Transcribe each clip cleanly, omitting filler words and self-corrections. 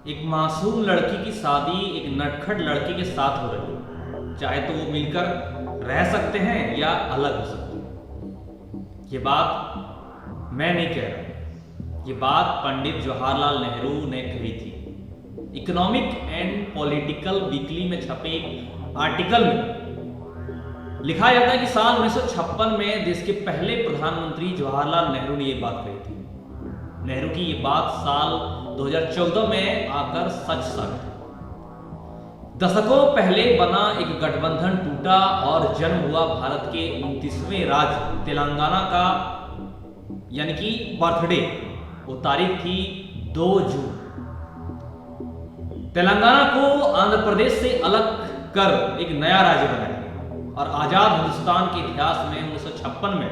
एक मासूम लड़की की शादी एक नटखट लड़के के साथ हो रही है, चाहे तो वो मिलकर रह सकते हैं या अलग हो सकते हैं। ये बात मैं नहीं कह रहा, ये बात पंडित जवाहरलाल नेहरू ने कही थी। इकोनॉमिक एंड पॉलिटिकल वीकली में छपे एक आर्टिकल में लिखा जाता है कि साल 1956 में देश के पहले प्रधानमंत्री जवाहरलाल नेहरू ने ये बात कही थी। नेहरू की ये बात साल 2014 में आकर सच साबित हुई। दशकों पहले बना एक गठबंधन टूटा और जन्म हुआ भारत के 29वें राज्य तेलंगाना का यानी कि बर्थडे। वो तारीख थी 2 जून। तेलंगाना को आंध्र प्रदेश से अलग कर एक नया राज्य बनाया और आजाद हिंदुस्तान के इतिहास में 1956 में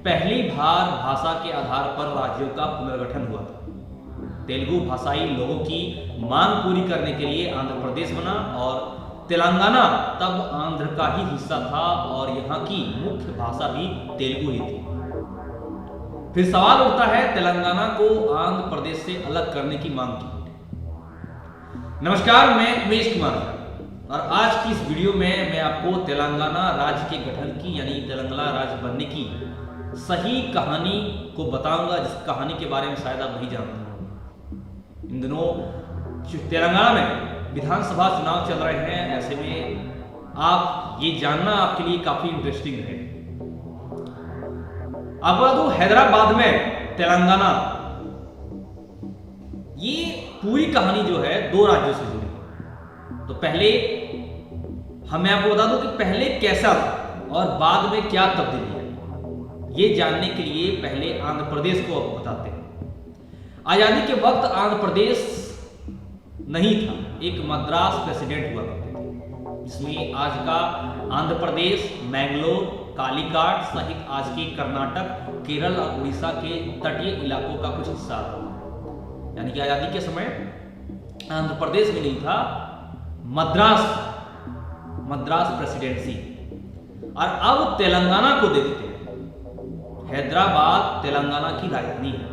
पहली बार भाषा के आधार पर राज्यों का पुनर्गठन हुआ था। तेलुगु भाषाई लोगों की मांग पूरी करने के लिए आंध्र प्रदेश बना और तेलंगाना तब आंध्र का ही हिस्सा था और यहाँ की मुख्य भाषा भी तेलुगु ही थी। फिर सवाल उठता है, तेलंगाना को आंध्र प्रदेश से अलग करने की मांग की। नमस्कार, मैं उमेश कुमार और आज की इस वीडियो में मैं आपको तेलंगाना राज्य के गठन की यानी तेलंगाना राज्य बनने की सही कहानी को बताऊंगा, जिस कहानी के बारे में शायद आप नहीं जानते हो। इन दिनों तेलंगाना में विधानसभा चुनाव चल रहे हैं, ऐसे में आप ये जानना आपके लिए काफी इंटरेस्टिंग है। आपको बता दूं, हैदराबाद में तेलंगाना, ये पूरी कहानी जो है 2 राज्यों से जुड़ी है। तो पहले मैं आपको बता दूं कि पहले कैसा था और बाद में क्या तब्दीली है। ये जानने के लिए पहले आंध्र प्रदेश को आपको बताते हैं। आजादी के वक्त आंध्र प्रदेश नहीं था, एक मद्रास प्रेसिडेंट हुआ करते थे, जिसमें आज का आंध्र प्रदेश, मैंगलोर, कालीकाट सहित आज के कर्नाटक, केरल और उड़ीसा के तटीय इलाकों का कुछ हिस्सा था। यानी कि आजादी के समय आंध्र प्रदेश में नहीं था, मद्रास प्रेसिडेंसी। और अब तेलंगाना को देखते हैं। हैदराबाद तेलंगाना की राजधानी है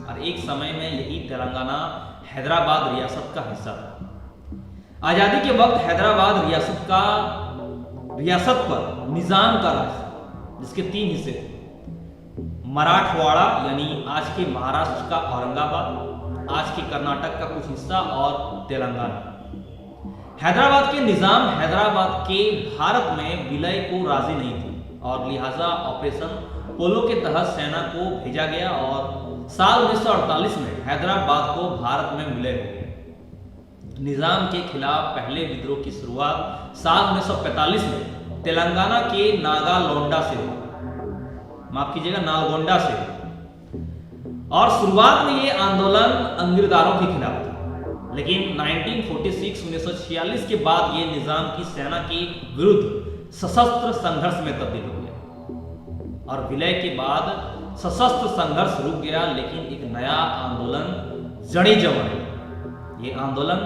और एक समय में यही तेलंगाना हैदराबाद रियासत का हिस्सा था। आजादी के वक्त हैदराबाद रियासत पर निजाम का राज था, जिसके 3 हिस्से थे। मराठवाड़ा यानी आज के महाराष्ट्र का औरंगाबाद, आज के कर्नाटक का कुछ हिस्सा और तेलंगाना। हैदराबाद के निजाम हैदराबाद के भारत में विलय को राजी नहीं थी और लिहाजा ऑपरेशन पोलो के तहत सेना को भेजा गया और साल 1948 में हैदराबाद को भारत में विलय हो गया। निजाम के खिलाफ पहले विद्रोह की शुरुआत साल 1945 में तेलंगाना के नागालोंडा से हुई, माफ कीजिएगा नालगोंडा से हुई। और शुरुआत में ये आंदोलन अंग्रेजों के खिलाफ था, लेकिन 1946 के बाद ये निजाम की सेना के विरुद्ध सशस्त्र संघर्ष में तब्दील हो गया और विलय के बाद सशस्त्र संघर्ष रुक गया, लेकिन एक नया आंदोलन जड़ी जमा है। ये आंदोलन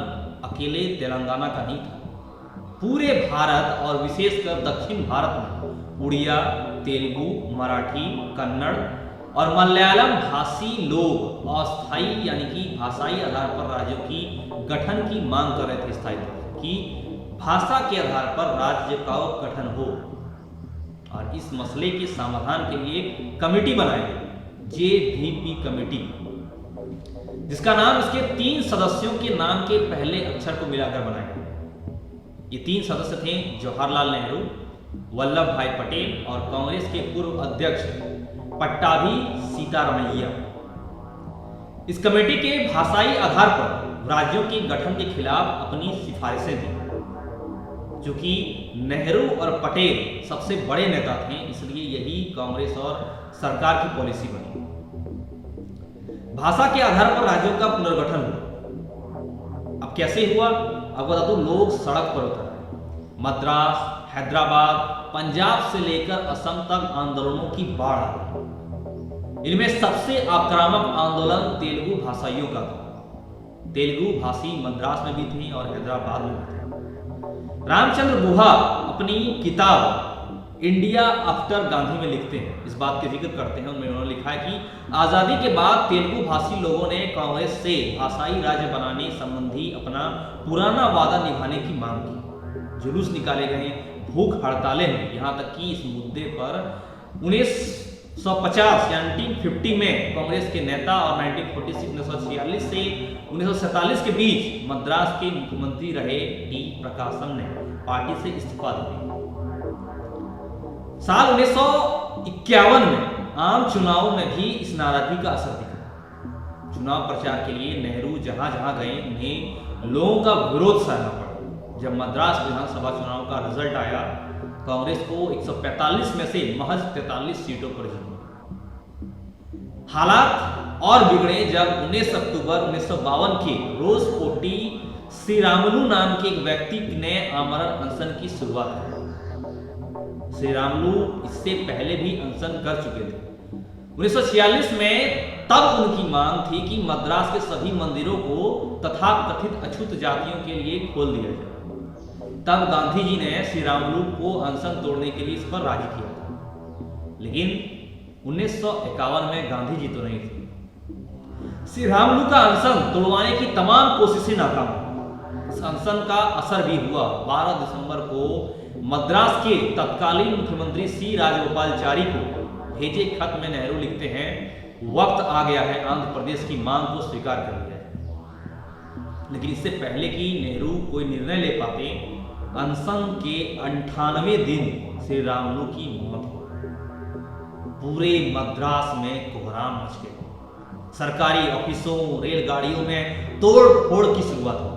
अकेले तेलंगाना का नहीं था, पूरे भारत और विशेषकर दक्षिण भारत में उड़िया, तेलुगु, मराठी, कन्नड़ और मलयालम भाषी लोग अस्थायी यानी कि भाषाई आधार पर राज्यों की गठन की मांग कर रहे थे, स्थायी कि भाषा के आधार पर राज्य का गठन हो। और इस मसले के समाधान के लिए कमेटी बनाई गई, JVP कमेटी, जिसका नाम इसके 3 सदस्यों के नाम के पहले अक्षर को मिलाकर बनाया गया। ये 3 सदस्य थे जवाहरलाल नेहरू, वल्लभ भाई पटेल और कांग्रेस के पूर्व अध्यक्ष पट्टाभी सीतारामैया। इस कमेटी के भाषाई आधार पर राज्यों के गठन के खिलाफ अपनी सिफारिशें दी। चूंकि नेहरू और पटेल सबसे बड़े नेता थे, इसलिए यही कांग्रेस और सरकार की पॉलिसी बनी। भाषा के आधार पर राज्यों का पुनर्गठन हुआ। अब कैसे हुआ अब बता दूं, लोग सड़क पर उतर। मद्रास, हैदराबाद, पंजाब से लेकर असम तक आंदोलनों की बाढ़ आ गई। इनमें सबसे आक्रामक आंदोलन तेलुगु भाषाइयों का था। तेलुगु भाषी मद्रास में भी थे और हैदराबाद में भी थे। रामचंद्र गुहा अपनी किताब इंडिया आफ्टर गांधी में लिखते हैं, इस बात के जिक्र करते हैं। उन्होंने लिखा है कि आज़ादी के बाद तेलुगु भाषी लोगों ने कांग्रेस से भाषाई राज्य बनाने संबंधी अपना पुराना वादा निभाने की मांग की। जुलूस निकाले गए, भूख हड़तालें हुई, यहाँ तक कि इस मुद्दे पर 1950 या 1950 में कांग्रेस के नेता और 1946 से 1947 के बीच मद्रास के मुख्यमंत्री रहे टी प्रकाशम ने पार्टी से इस्तीफा दिया। साल 1951 में आम चुनाव में भी इस नाराजगी का असर दिखा। चुनाव प्रचार के लिए नेहरू जहां जहां गए उन्हें लोगों का विरोध सहना पड़ा। जब मद्रास विधानसभा चुनाव का रिजल्ट आया, कांग्रेस को 145 में से महज 43 सीटों पर जीती। हालात और बिगड़े जब 19 अक्टूबर 1952 के रोज कोटी श्रीरामुलु नाम के एक व्यक्ति ने आमरण अनशन की शुरुआत की। श्रीरामुलु इससे पहले भी अनशन कर चुके थे। 1946 में तब उनकी मांग थी कि मद्रास के सभी मंदिरों को तथाकथित अछूत जातियों के लिए खोल दिया जाए। तब गांधी जी ने श्रीरामुलु को अनशन तोड़ने के लिए इस पर राजी किया था, लेकिन 1951 में गांधी जी तो नहीं थे। श्रीरामुलु का अनशन तोड़वाने की तमाम कोशिशें नाकाम हुई। इस अनशन का असर भी हुआ। 12 दिसंबर को मद्रास के तत्कालीन मुख्यमंत्री सी राजगोपालचारी को भेजे खत में नेहरू लिखते हैं, वक्त आ गया है आंध्र प्रदेश की मांग को स्वीकार कर लिया जाए। लेकिन इससे पहले कि नेहरू कोई निर्णय ले पाते, अनशन के 98वें दिन श्रीरामुलु की मौत हो गई। पूरे मद्रास में कोहराम मच गया। सरकारी ऑफिसों, रेलगाड़ियों में तोड़ फोड़ की शुरुआत हो गई।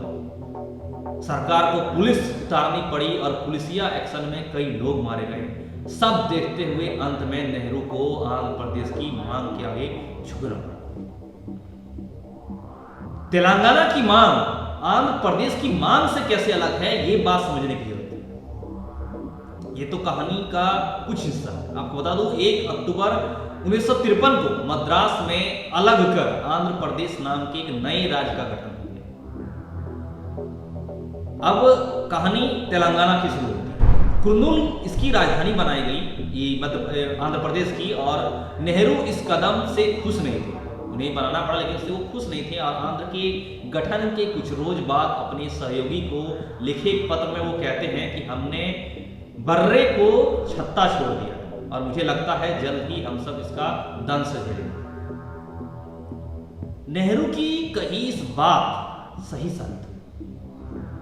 सरकार को पुलिस उतारनी पड़ी और पुलिसिया एक्शन में कई लोग मारे गए। सब देखते हुए अंत में नेहरू को आंध्र प्रदेश की मांग के आगे झुकना पड़ा। तेलंगाना की मांग आंध्र प्रदेश की मांग से कैसे अलग है, ये बात समझने की जरूरत है। ये तो कहानी का कुछ हिस्सा है। आपको बता दूं, 1 अक्टूबर 1953 को मद्रास में अलग कर आंध्र प्रदेश नाम के एक नए राज्य का गठन। अब कहानी तेलंगाना की शुरू होती है। कुर्नूल इसकी राजधानी बनाई गई, ये आंध्र प्रदेश की, और नेहरू इस कदम से खुश नहीं थे। उन्हें बनाना पड़ा, लेकिन इससे वो खुश नहीं थे। और आंध्र के गठन के कुछ रोज बाद अपने सहयोगी को लिखे पत्र में वो कहते हैं कि हमने बर्रे को छत्ता छोड़ दिया और मुझे लगता है जल्द ही हम सब इसका दंश झेलेंगे। नेहरू की कही इस बात सही साबित।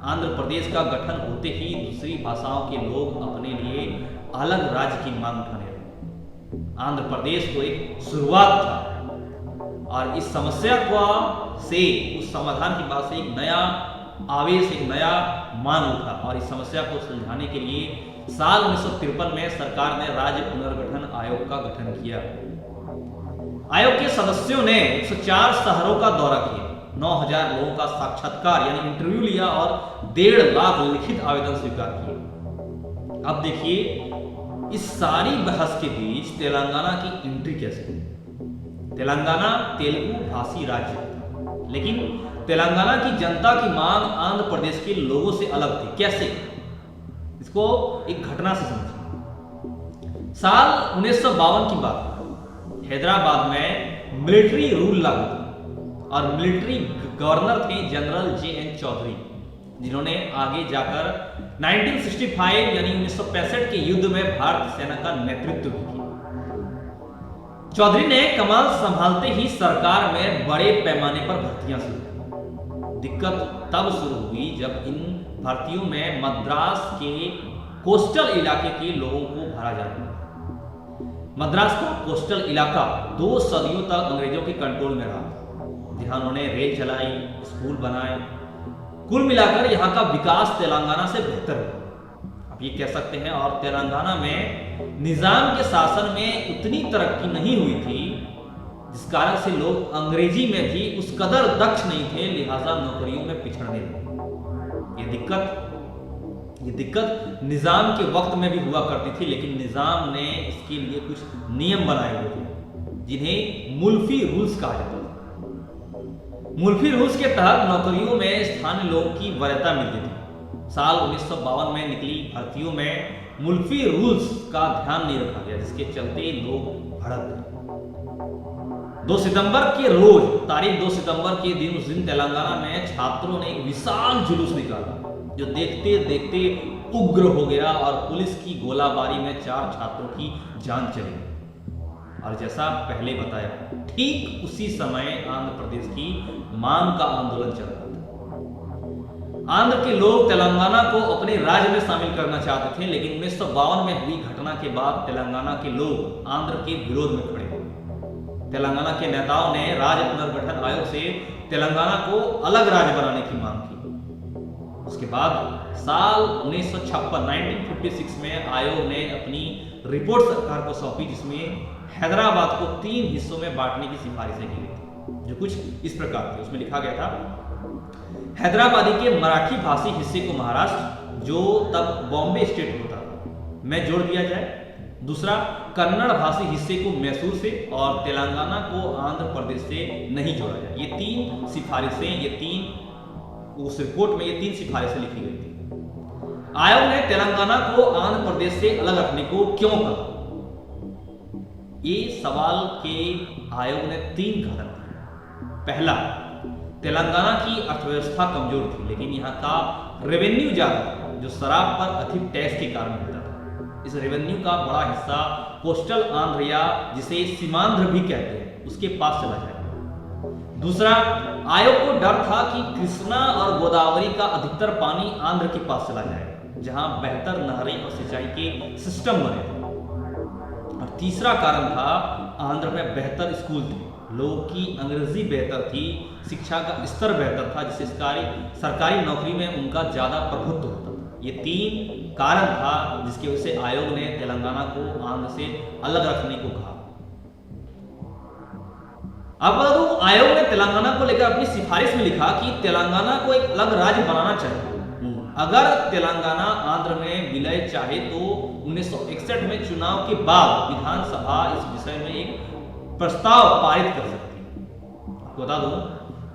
आंध्र प्रदेश का गठन होते ही दूसरी भाषाओं के लोग अपने लिए अलग राज्य की मांग उठाने लगे। आंध्र प्रदेश तो एक शुरुआत था और इस समस्या को से उस समाधान की बात से एक नया आवेश, एक नया मांग उठा। और इस समस्या को सुलझाने के लिए साल 1953 में सरकार ने राज्य पुनर्गठन आयोग का गठन किया। आयोग के सदस्यों ने 104 शहरों का दौरा किया, 9000 लोगों का साक्षात्कार यानी इंटरव्यू लिया और 1.5 लाख लिखित आवेदन स्वीकार किए। अब देखिए, इस सारी बहस के बीच तेलंगाना की एंट्री कैसे हुई। तेलंगाना तेलुगु भाषी राज्य था, लेकिन तेलंगाना की जनता की मांग आंध्र प्रदेश के लोगों से अलग थी। कैसे? इसको एक घटना से समझिए। साल 1952 की बात है। हैदराबाद में मिलिट्री रूल लागू था और मिलिट्री गवर्नर थे जनरल JN चौधरी, जिन्होंने आगे जाकर 1965 यानी 1965 के युद्ध में भारतीय सेना का नेतृत्व किया। चौधरी ने कमान संभालते ही सरकार में बड़े पैमाने पर भर्तियां शुरू की। दिक्कत तब शुरू हुई जब इन भर्तियों में मद्रास के कोस्टल इलाके के लोगों को भरा जाता था। मद्रास का कोस्टल इलाका 2 सदियों तक अंग्रेजों के कंट्रोल में रहा, जहां उन्होंने रेल चलाई, स्कूल बनाए। कुल मिलाकर यहाँ का विकास तेलंगाना से बेहतर हुआ, आप ये कह सकते हैं। और तेलंगाना में निजाम के शासन में उतनी तरक्की नहीं हुई थी, जिस कारण से लोग अंग्रेजी में भी उस कदर दक्ष नहीं थे, लिहाजा नौकरियों में पिछड़ने लगे। ये दिक्कत निजाम के वक्त में भी हुआ करती थी, लेकिन निजाम ने इसके लिए कुछ नियम बनाए हुए थे, जिन्हें मुल्फी रूल्स कहा जाता था। मुल्फी रूल्स के तहत नौकरियों में स्थानीय लोगों की वरीयता मिलती थी। साल 1952 में निकली भर्तियों में मुल्फी रूल्स का ध्यान नहीं रखा गया, जिसके चलते लोग भड़क गए। 2 सितंबर के रोज, तारीख 2 सितंबर के दिन, उस दिन तेलंगाना में छात्रों ने एक विशाल जुलूस निकाला, जो देखते देखते उग्र हो गया और पुलिस की गोलाबारी में 4 छात्रों की जान चली गई। और जैसा पहले बताया, ठीक उसी समय आंध्र प्रदेश की मांग का आंदोलन चल रहा था। आंध्र के लोग तेलंगाना को अपने राज्य में शामिल करना चाहते थे, लेकिन 1952 में हुई घटना के बाद तेलंगाना के लोग आंध्र के विरोध में खड़े हुए। तेलंगाना के नेताओं ने राज्य पुनर्गठन आयोग से तेलंगाना को अलग राज्य बनाने की मांग की। उसके बाद साल 1956 में आयोग ने अपनी रिपोर्ट सरकार को सौंपी, जिसमें हैदराबाद को 3 हिस्सों में बांटने की सिफारिशें की गई थी, जो कुछ इस प्रकार थी। उसमें लिखा गया था, हैदराबादी के मराठी भाषी हिस्से को महाराष्ट्र, जो तब बॉम्बे स्टेट होता था, में जोड़ दिया जाए। दूसरा, कन्नड़ भाषी हिस्से को मैसूर से, और तेलंगाना को आंध्र प्रदेश से नहीं जोड़ा जाए। ये 3 सिफारिशें, उस रिपोर्ट में ये 3 सिफारिशें लिखी गई थी। आयोग ने तेलंगाना को आंध्र प्रदेश से अलग रखने को क्यों कहा? ये सवाल के आयोग ने 3 कारण दिए। पहला, तेलंगाना की अर्थव्यवस्था कमजोर थी, लेकिन यहाँ का रेवेन्यू ज्यादा था, जो शराब पर अधिक टैक्स के कारण मिलता था। इस रेवेन्यू का बड़ा हिस्सा कोस्टल आंध्र, या जिसे सीमांध्र भी कहते हैं, उसके पास चला जाएगा। दूसरा, आयोग को डर था कि कृष्णा और गोदावरी का अधिकतर पानी आंध्र के पास चला जाएगा, जहां बेहतर नहरें और सिंचाई के सिस्टम बने थे। और तीसरा कारण था, आंध्र में बेहतर स्कूल थे, लोगों की अंग्रेजी बेहतर थी, शिक्षा का स्तर बेहतर था, जिससे सरकारी नौकरी में उनका ज्यादा प्रभुत्व होता था। ये 3 कारण था जिसकी वजह से आयोग ने तेलंगाना को आंध्र से अलग रखने को कहा। अब बता दूं, आयोग ने तेलंगाना को लेकर अपनी सिफारिश में लिखा कि तेलंगाना को एक अलग राज्य बनाना चाहिए। अगर तेलंगाना आंध्र में विलय चाहे तो 1961 में चुनाव के बाद विधानसभा इस विषय में एक प्रस्ताव पारित कर सकती है। बता दूं,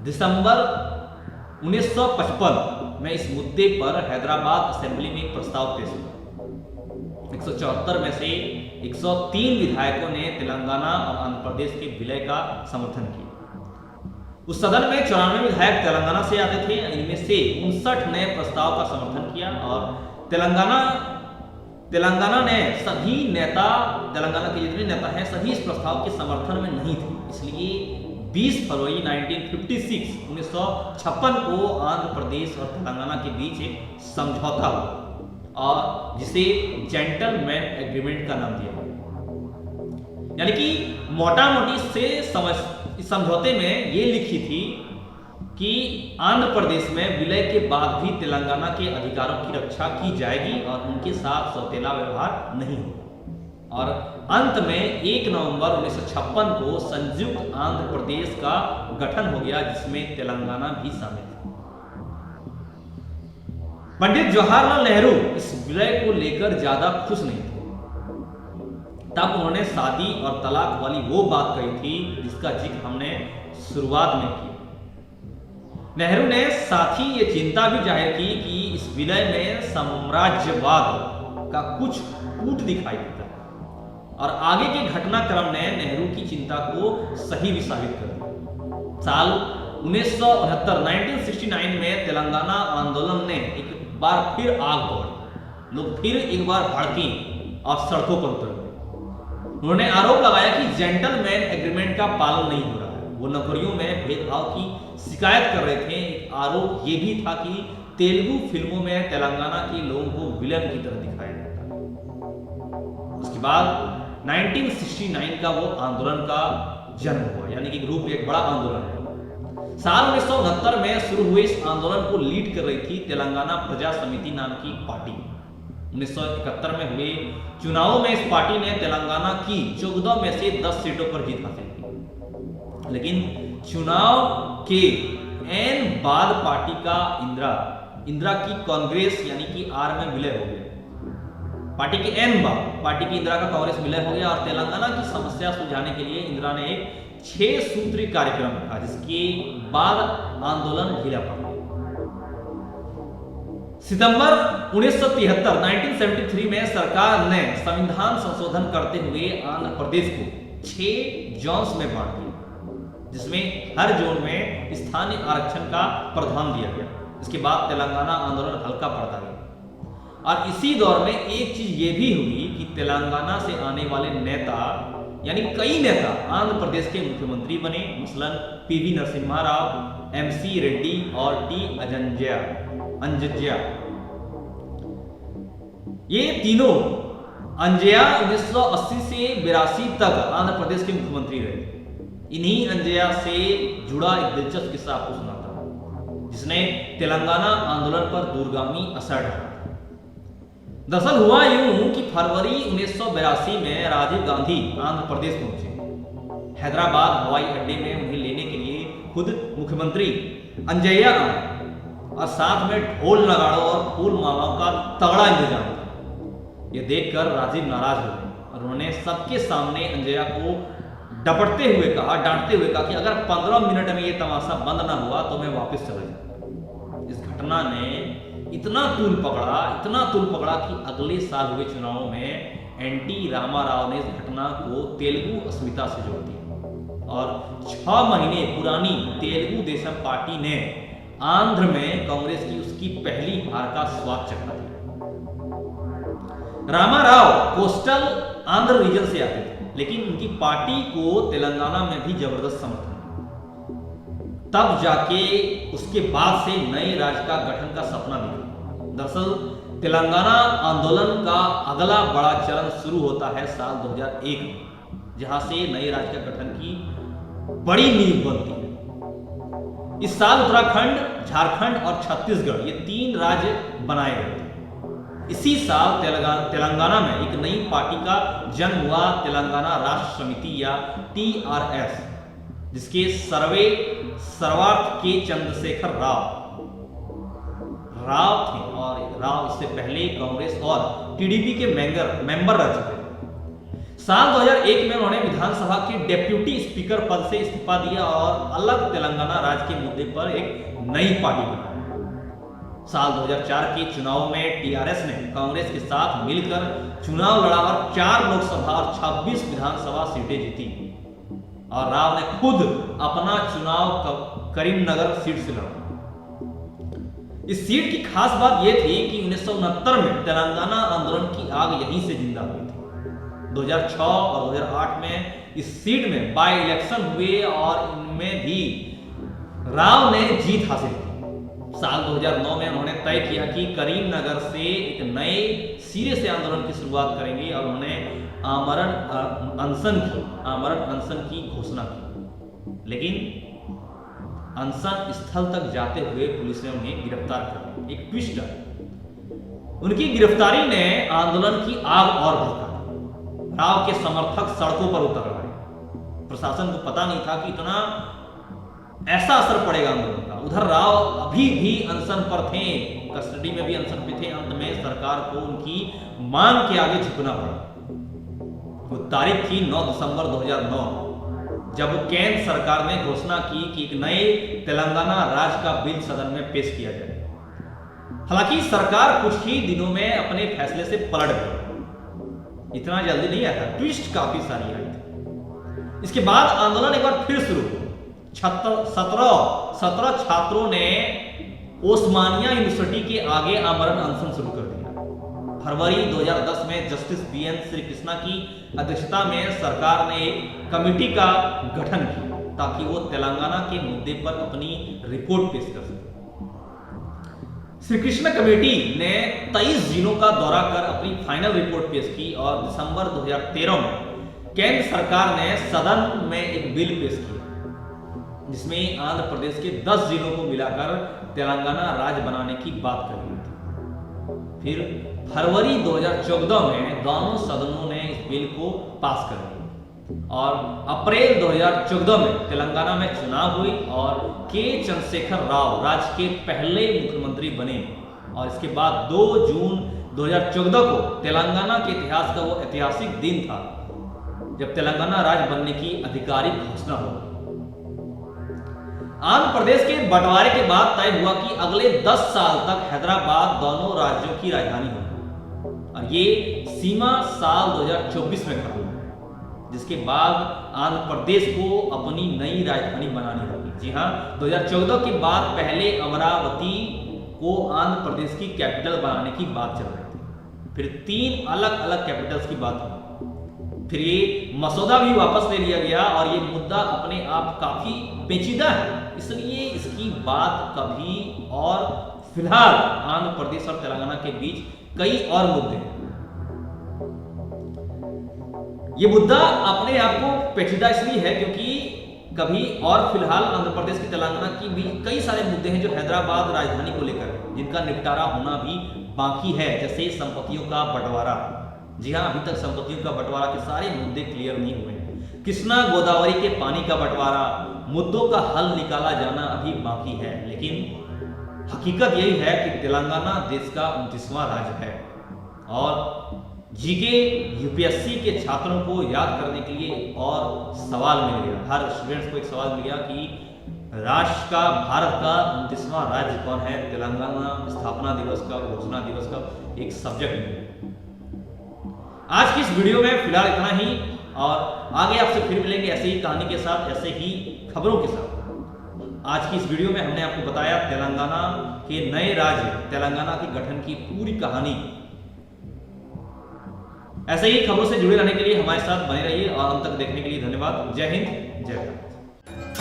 दिसंबर 1955 में इस मुद्दे पर हैदराबाद असेंबली में एक प्रस्ताव पेश हुआ। 174 में से 103 विधायकों ने तेलंगाना और आंध्र प्रदेश के विलय का समर्थन किया। उस सदन में 94 विधायक तेलंगाना से आते थे। इनमें से 59 ने प्रस्ताव का समर्थन किया, और तेलंगाना ने सभी नेता, तेलंगाना के जितने नेता हैं, सभी इस प्रस्ताव के समर्थन में नहीं थे। इसलिए 20 फरवरी 1956 को आंध्र प्रदेश और तेलंगाना के बीच एक समझौता हुआ, और जिसे जेंटलमैन एग्रीमेंट का नाम दिया गया। यानी कि मोटा मोटी से इस समझौते में ये लिखी थी कि आंध्र प्रदेश में विलय के बाद भी तेलंगाना के अधिकारों की रक्षा की जाएगी और उनके साथ सौतेला व्यवहार नहीं होगा। और अंत में 1 नवंबर 1956 को संयुक्त आंध्र प्रदेश का गठन हो गया, जिसमें तेलंगाना भी शामिल था। पंडित जवाहरलाल नेहरू इस विलय को लेकर ज्यादा खुश नहीं थे। तब उन्होंने शादी और तलाक वाली वो बात कही थी जिसका जिक्र हमने शुरुआत में किया। नेहरू ने साथ ही ये चिंता भी जाहिर की कि इस विलय में साम्राज्यवाद का कुछ कूट दिखाई देता है, और आगे के घटनाक्रम ने नेहरू की चिंता को सही भी साबित कर दिया। साल 1969 में तेलंगाना आंदोलन ने एक बार फिर आग दौड़ी, लोग फिर एक बार भड़के और सड़कों पर उतर गए। उन्होंने आरोप लगाया कि जेंटलमैन एग्रीमेंट का पालन नहीं हो रहा है। वो नौकरियों में भेदभाव की शिकायत कर रहे थे। एक आरोप ये भी था कि तेलुगु फिल्मों में तेलंगाना के लोगों को विलन की तरह दिखाया जाता है। उसके बाद 1969 का वो आंदोलन का जन्म हुआ, यानी कि ग्रुप एक बड़ा आंदोलन है। साल 1969 में शुरू हुए इस आंदोलन को लीड कर रही थी तेलंगाना प्रजा समिति नाम की पार्टी। 1971 में हुए चुनावों में इस पार्टी ने तेलंगाना की 14 में से 10 सीटों पर जीत हासिल की, लेकिन चुनाव के एन बाद पार्टी का इंदिरा की कांग्रेस यानी कि आर में विलय हो गया। पार्टी के एन बाद पार्टी की इंदिरा का कांग्रेस विलय हो गया, और तेलंगाना की समस्या सुलझाने के लिए इंदिरा ने एक 6 सूत्री कार्यक्रम रखा, जिसके बाद आंदोलन ढीला पड़ गया। सितंबर 1973 में सरकार ने संविधान संशोधन करते हुए आंध्र प्रदेश को 6 जोन्स में बांट दिया, जिसमें हर जोन में स्थानीय आरक्षण का प्रावधान दिया गया। इसके बाद तेलंगाना आंदोलन हल्का पड़ता गया और इसी दौर में एक चीज ये भी हुई कि तेलंगाना से आने वाले नेता यानी कई नेता आंध्र प्रदेश के मुख्यमंत्री बने, मसलन पीवी नरसिम्हा राव, एमसी रेड्डी और टी अंजज्या। ये तीनों अंजया 1980 से 82 तक आंध्र प्रदेश के मुख्यमंत्री रहे। इन्हीं अंजया से जुड़ा एक दिलचस्प किस्सा आपको सुनाता हूं, जिसने तेलंगाना आंदोलन पर दूरगामी असर डाला। दरअसल हुआ यूं कि फरवरी 1982 में राजीव गांधी आंध्र प्रदेश पहुंचे। हैदराबाद हवाई अड्डे में उन्हें लेने के लिए खुद मुख्यमंत्री अंजया आए और साथ में ढोल नगाड़ों और फूल मालाओं का तगड़ा इंतजाम था। यह देखकर राजीव नाराज हो गए और उन्होंने सबके सामने अंजया को डपटते हुए कहा, डांटते हुए कहा कि अगर 15 मिनट में यह तमाशा बंद ना हुआ तो मैं वापस चला जाऊंगा। इस घटना ने इतना तूल पकड़ा कि अगले साल हुए चुनावों में एनटी रामाराव ने इस घटना को तेलुगु अस्मिता से जोड़ दिया और 6 महीने पुरानी तेलुगु देशम पार्टी ने आंध्र में कांग्रेस की उसकी पहली हार का स्वाद चखा दिया। रामाराव कोस्टल आंध्र रीजन से आते थे, लेकिन उनकी पार्टी को तेलंगाना में भी जबरदस्त समर्थन। तब जाके उसके बाद से नए राज्य का गठन का सपना दिखा। दरअसल तेलंगाना आंदोलन का अगला बड़ा चरण शुरू होता है साल 2001 में, जहां से नए राज्य का गठन की बड़ी नींव बनती है। इस साल उत्तराखंड, झारखंड और छत्तीसगढ़ ये 3 राज्य बनाए गए थे। इसी साल तेलंगाना में एक नई पार्टी का जन्म हुआ, तेलंगाना राष्ट्र समिति या TRS, जिसके सर्वार्थ के चंद्रशेखर राव थे और राव इससे पहले कांग्रेस और टीडीपी के मेंबर रह चुके थे। साल 2001 में उन्होंने विधानसभा के डेप्यूटी स्पीकर पद से इस्तीफा दिया और अलग तेलंगाना राज्य के मुद्दे पर एक नई पार्टी बनाई। साल 2004 के चुनाव में टीआरएस ने कांग्रेस के साथ मिलकर चुनाव लड़ा और 4 लोकसभा और 26 विधानसभा सीटें जीती और राव ने खुद अपना चुनाव करीमनगर सीट से लड़ा। इस सीट की खास बात यह थी कि 1969 में तेलंगाना आंदोलन की आग यहीं से जिंदा हुई थी। 2006 और 2008 में इस सीट में बाय इलेक्शन हुए और इनमें भी राव ने जीत हासिल की। साल 2009 में उन्होंने तय किया कि करीमनगर से एक नए सिरे से आंदोलन की शुरुआत करेंगे और उन्होंने आमरण अनशन की घोषणा की। लेकिन अनशन स्थल तक जाते हुए पुलिस ने उन्हें गिरफ्तार कर लिया। एक ट्विस्ट है, उनकी गिरफ्तारी ने आंदोलन की आग और भड़का दी। राव के समर्थक सड़कों पर उतर आए। प्रशासन को पता नहीं था कि इतना ऐसा असर पड़ेगा आंदोलन का। उधर राव अभी भी अनशन पर थे, कस्टडी में भी अनशन पे थे। अंत में सरकार को उनकी मांग के आगे झुकना पड़ा। वो तारीख थी 9 दिसंबर 2009, जब केंद्र सरकार ने घोषणा की कि एक नए तेलंगाना राज्य का बिल सदन में पेश किया जाए। हालांकि सरकार कुछ ही दिनों में अपने फैसले से पलट गई। इतना जल्दी नहीं आया था, ट्विस्ट काफी सारी आई थी। इसके बाद आंदोलन एक बार फिर शुरू हुआ। 17 छात्रों ने ओस्मानिया यूनिवर्सिटी के आगे आमरण अनशन शुरू कर दिया। फरवरी 2010 में जस्टिस BN श्रीकृष्णा की अध्यक्षता में सरकार ने एक कमेटी का गठन किया ताकि वो तेलंगाना के मुद्दे पर अपनी रिपोर्ट पेश कर सके। श्रीकृष्ण कमेटी ने 23 जिलों का दौरा कर अपनी फाइनल रिपोर्ट पेश की और दिसंबर 2013 में केंद्र सरकार ने सदन में एक बिल पेश किया, जिसमें आंध्र प्रदेश के 10 जिलों को मिलाकर तेलंगाना राज्य बनाने की बात कही गई थी। फिर फरवरी 2014 में दोनों सदनों ने इस बिल को पास कर दिया और अप्रैल 2014 में तेलंगाना में चुनाव हुई और के चंद्रशेखर राव राज्य के पहले मुख्यमंत्री बने। और इसके बाद 2 जून 2014 को तेलंगाना के इतिहास का वो ऐतिहासिक दिन था जब तेलंगाना राज्य बनने की आधिकारिक घोषणा हुई। आंध्र प्रदेश के बंटवारे के बाद तय हुआ कि अगले 10 साल तक हैदराबाद दोनों राज्यों की राजधानी होगी और ये सीमा साल 2024 में खत्म होगी, जिसके बाद आंध्र प्रदेश को अपनी नई राजधानी बनानी होगी। जी हां, 2014 के बाद पहले अमरावती को आंध्र प्रदेश की कैपिटल बनाने की बात चल रही थी, फिर 3 अलग अलग कैपिटल्स की बात हुई, फिर ये मसौदा भी वापस ले लिया गया और ये मुद्दा अपने आप काफी पेचीदा है, इसलिए इसकी बात कभी और फिलहाल आंध्र प्रदेश और तेलंगाना के बीच कई और मुद्दे हैं। ये मुद्दा अपने आप को पेचीदा इसलिए है क्योंकि कभी और फिलहाल आंध्र प्रदेश की तेलंगाना की भी कई सारे मुद्दे हैं जो हैदराबाद राजधानी को लेकर, जिनका निपटारा होना भी बाकी है, जैसे संपत्तियों का बंटवारा। जी हाँ, अभी तक संपत्तियों का बंटवारा के सारे मुद्दे क्लियर नहीं हुए हैं। कृष्णा गोदावरी के पानी का बंटवारा, मुद्दों का हल निकाला जाना अभी बाकी है, लेकिन हकीकत यही है कि तेलंगाना देश का 29वां राज्य है और जीके यूपीएससी के छात्रों को याद करने के लिए और सवाल मिल गया, हर स्टूडेंट्स को एक सवाल मिल गया कि राष्ट्र का, भारत का 29वां राज्य कौन है। तेलंगाना स्थापना दिवस का, घोषणा दिवस का एक सब्जेक्ट मिल गया। आज की इस वीडियो में फिलहाल इतना ही और आगे आपसे फिर मिलेंगे ऐसे ही कहानी के साथ, ऐसे ही खबरों के साथ। आज की इस वीडियो में हमने आपको बताया तेलंगाना के नए राज्य तेलंगाना के गठन की पूरी कहानी। ऐसे ही खबरों से जुड़े रहने के लिए हमारे साथ बने रहिए और अंत तक देखने के लिए धन्यवाद। जय हिंद, जय भारत।